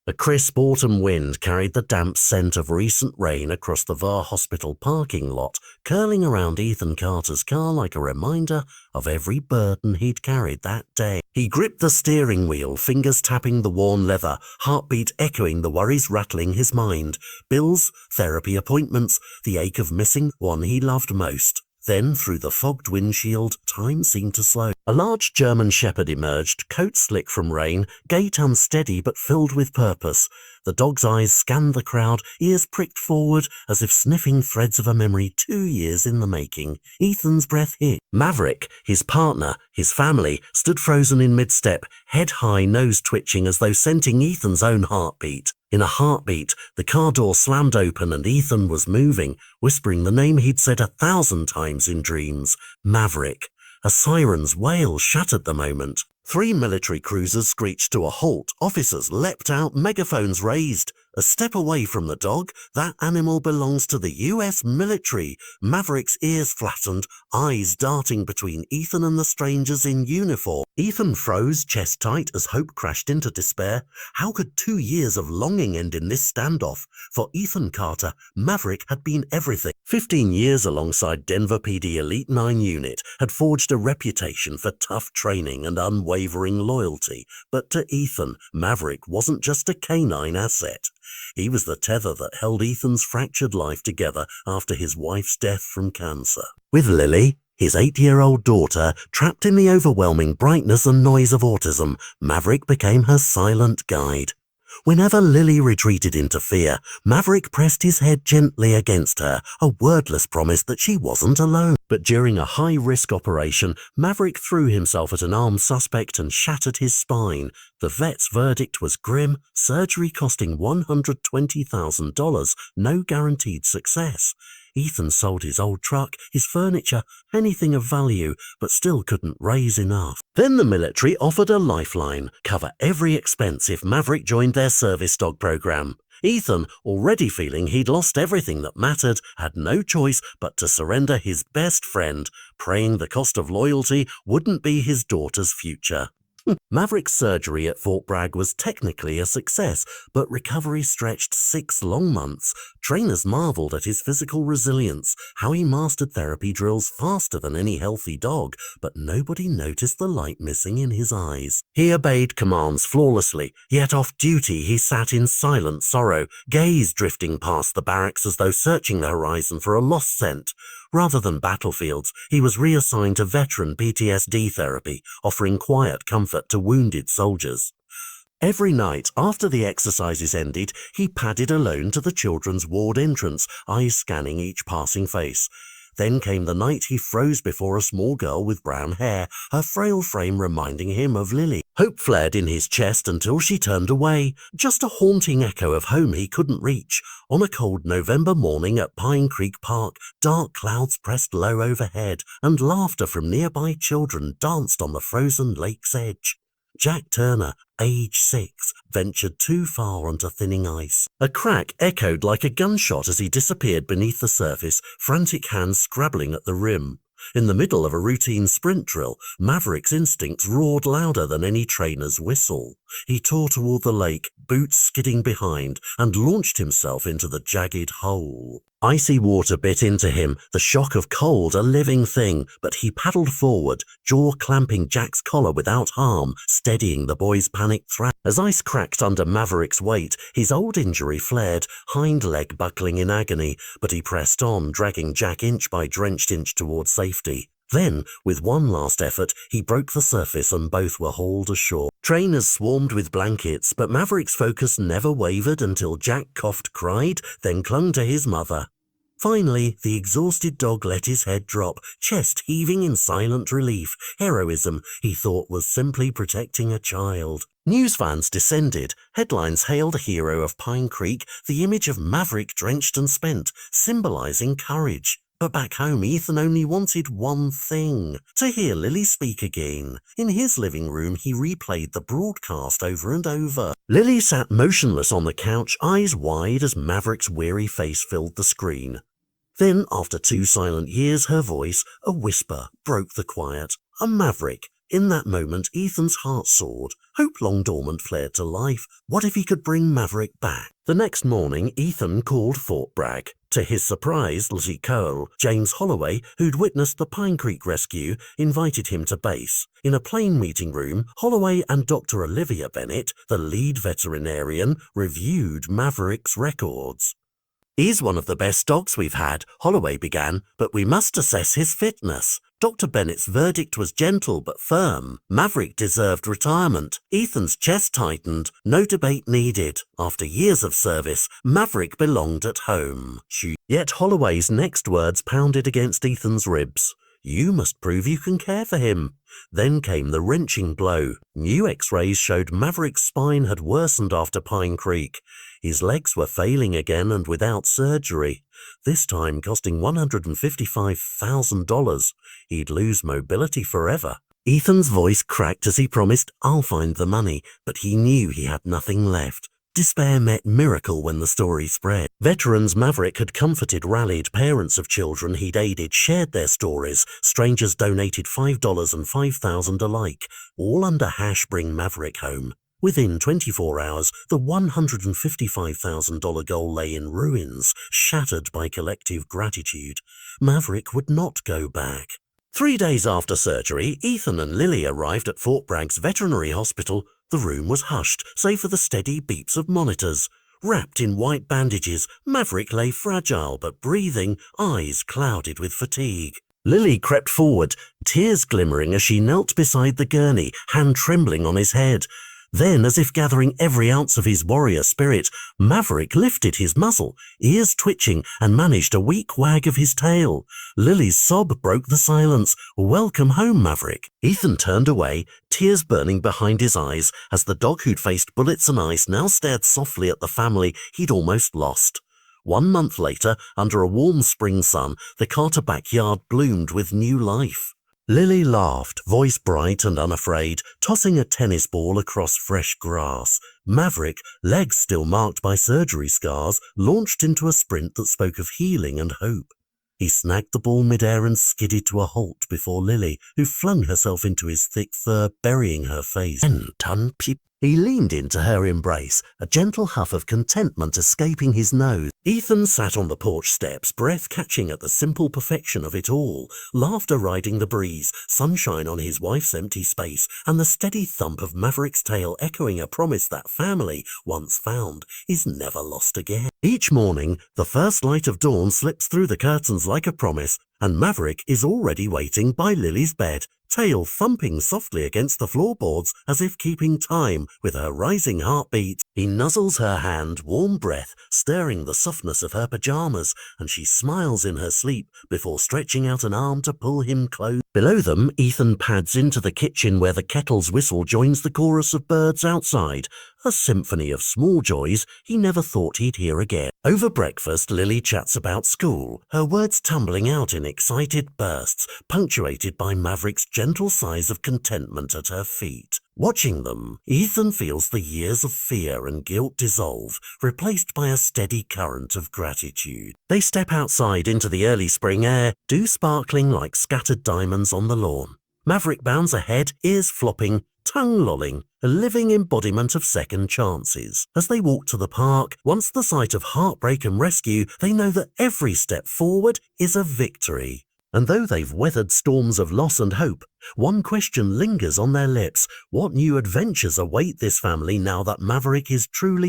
A crisp autumn wind carried the damp scent of recent rain across the VAR hospital parking lot, curling around Ethan Carter's car like a reminder of every burden he'd carried that day. He gripped the steering wheel, fingers tapping the worn leather, heartbeat echoing the worries rattling his mind. Bills, therapy appointments, the ache of missing one he loved most. Then, through the fogged windshield, time seemed to slow. A large German shepherd emerged, coat slick from rain, gait unsteady but filled with purpose. The dog's eyes scanned the crowd, ears pricked forward as if sniffing threads of a memory 2 years in the making. Ethan's breath hit. Maverick, his partner, his family, stood frozen in mid-step, head high, nose twitching as though scenting Ethan's own heartbeat. In a heartbeat, the car door slammed open and Ethan was moving, whispering the name he'd said 1,000 times in dreams. Maverick. A siren's wail shattered the moment. 3 military cruisers screeched to a halt. Officers leapt out, megaphones raised. A step away from the dog, that animal belongs to the US military. Maverick's ears flattened, eyes darting between Ethan and the strangers in uniform. Ethan froze, chest tight, as hope crashed into despair. How could 2 years of longing end in this standoff? For Ethan Carter, Maverick had been everything. 15 years alongside Denver PD Elite 9 Unit had forged a reputation for tough training and unwavering loyalty. But to Ethan, Maverick wasn't just a canine asset. He was the tether that held Ethan's fractured life together after his wife's death from cancer. With Lily, his 8-year-old daughter, trapped in the overwhelming brightness and noise of autism, Maverick became her silent guide. Whenever Lily retreated into fear, Maverick pressed his head gently against her, a wordless promise that she wasn't alone. But during a high-risk operation, Maverick threw himself at an armed suspect and shattered his spine. The vet's verdict was grim, surgery costing $120,000, no guaranteed success. Ethan sold his old truck, his furniture, anything of value, but still couldn't raise enough. Then the military offered a lifeline, cover every expense if Maverick joined their service dog program. Ethan, already feeling he'd lost everything that mattered, had no choice but to surrender his best friend, praying the cost of loyalty wouldn't be his daughter's future. Maverick's surgery at Fort Bragg was technically a success, but recovery stretched 6 long months. Trainers marveled at his physical resilience, how he mastered therapy drills faster than any healthy dog, but nobody noticed the light missing in his eyes. He obeyed commands flawlessly, yet off duty he sat in silent sorrow, gaze drifting past the barracks as though searching the horizon for a lost scent. Rather than battlefields, he was reassigned to veteran PTSD therapy, offering quiet comfort to wounded soldiers. Every night after the exercises ended, he padded alone to the children's ward entrance, eyes scanning each passing face. Then came the night he froze before a small girl with brown hair, her frail frame reminding him of Lily. Hope flared in his chest until she turned away, just a haunting echo of home he couldn't reach. On a cold November morning at Pine Creek Park, dark clouds pressed low overhead, and laughter from nearby children danced on the frozen lake's edge. Jack Turner, age 6, ventured too far onto thinning ice. A crack echoed like a gunshot as he disappeared beneath the surface, frantic hands scrabbling at the rim. In the middle of a routine sprint drill, Maverick's instincts roared louder than any trainer's whistle. He tore toward the lake, boots skidding behind, and launched himself into the jagged hole. Icy water bit into him, the shock of cold a living thing, but he paddled forward, jaw clamping Jack's collar without harm, steadying the boy's panicked thrash. As ice cracked under Maverick's weight, his old injury flared, hind leg buckling in agony, but he pressed on, dragging Jack inch by drenched inch toward safety. Then, with one last effort, he broke the surface and both were hauled ashore. Trainers swarmed with blankets, but Maverick's focus never wavered until Jack coughed, cried, then clung to his mother. Finally, the exhausted dog let his head drop, chest heaving in silent relief. Heroism, he thought, was simply protecting a child. News fans descended. Headlines hailed a hero of Pine Creek, the image of Maverick drenched and spent, symbolizing courage. But back home, Ethan only wanted one thing, to hear Lily speak again. In his living room, he replayed the broadcast over and over. Lily sat motionless on the couch, eyes wide as Maverick's weary face filled the screen. Then, after 2 silent years, her voice, a whisper, broke the quiet. A Maverick. In that moment, Ethan's heart soared. Hope long dormant flared to life. What if he could bring Maverick back? The next morning, Ethan called Fort Bragg. To his surprise, Lizzie Cole, James Holloway, who'd witnessed the Pine Creek rescue, invited him to base. In a plain meeting room, Holloway and Dr. Olivia Bennett, the lead veterinarian, reviewed Maverick's records. "He's one of the best dogs we've had," Holloway began, "but we must assess his fitness." Dr. Bennett's verdict was gentle but firm. Maverick deserved retirement. Ethan's chest tightened. No debate needed. After years of service, Maverick belonged at home. Yet Holloway's next words pounded against Ethan's ribs. "You must prove you can care for him." Then came the wrenching blow. New x-rays showed Maverick's spine had worsened after Pine Creek. His legs were failing again and without surgery, this time costing $155,000. He'd lose mobility forever. Ethan's voice cracked as he promised, "I'll find the money," but he knew he had nothing left. Despair met miracle when the story spread. Veterans Maverick had comforted, rallied. Parents of children he'd aided shared their stories. Strangers donated $5 and $5,000 alike, all under #Bring Maverick Home. Within 24 hours, the $155,000 goal lay in ruins, shattered by collective gratitude. Maverick would not go back. 3 days after surgery, Ethan and Lily arrived at Fort Bragg's veterinary hospital. The room was hushed, save for the steady beeps of monitors. Wrapped in white bandages, Maverick lay fragile but breathing, eyes clouded with fatigue. Lily crept forward, tears glimmering as she knelt beside the gurney, hand trembling on his head. Then, as if gathering every ounce of his warrior spirit, Maverick lifted his muzzle, ears twitching, and managed a weak wag of his tail. Lily's sob broke the silence. "Welcome home, Maverick." Ethan turned away, tears burning behind his eyes, as the dog who'd faced bullets and ice now stared softly at the family he'd almost lost. 1 month later, under a warm spring sun, the Carter backyard bloomed with new life. Lily laughed, voice bright and unafraid, tossing a tennis ball across fresh grass. Maverick, legs still marked by surgery scars, launched into a sprint that spoke of healing and hope. He snagged the ball midair and skidded to a halt before Lily, who flung herself into his thick fur, burying her face. He leaned into her embrace, a gentle huff of contentment escaping his nose. Ethan sat on the porch steps, breath catching at the simple perfection of it all, laughter riding the breeze, sunshine on his wife's empty space, and the steady thump of Maverick's tail echoing a promise that family, once found, is never lost again. Each morning, the first light of dawn slips through the curtains like a promise, and Maverick is already waiting by Lily's bed, tail thumping softly against the floorboards as if keeping time with her rising heartbeat. He nuzzles her hand, warm breath stirring the softness of her pajamas, and she smiles in her sleep before stretching out an arm to pull him close. Below them, Ethan pads into the kitchen where the kettle's whistle joins the chorus of birds outside, a symphony of small joys he never thought he'd hear again. Over breakfast, Lily chats about school, her words tumbling out in excited bursts, punctuated by Maverick's gentle sighs of contentment at her feet. Watching them, Ethan feels the years of fear and guilt dissolve, replaced by a steady current of gratitude. They step outside into the early spring air, dew sparkling like scattered diamonds on the lawn. Maverick bounds ahead, ears flopping, tongue lolling, a living embodiment of second chances. As they walk to the park, once the site of heartbreak and rescue, they know that every step forward is a victory. And though they've weathered storms of loss and hope, one question lingers on their lips. What new adventures await this family now that Maverick is truly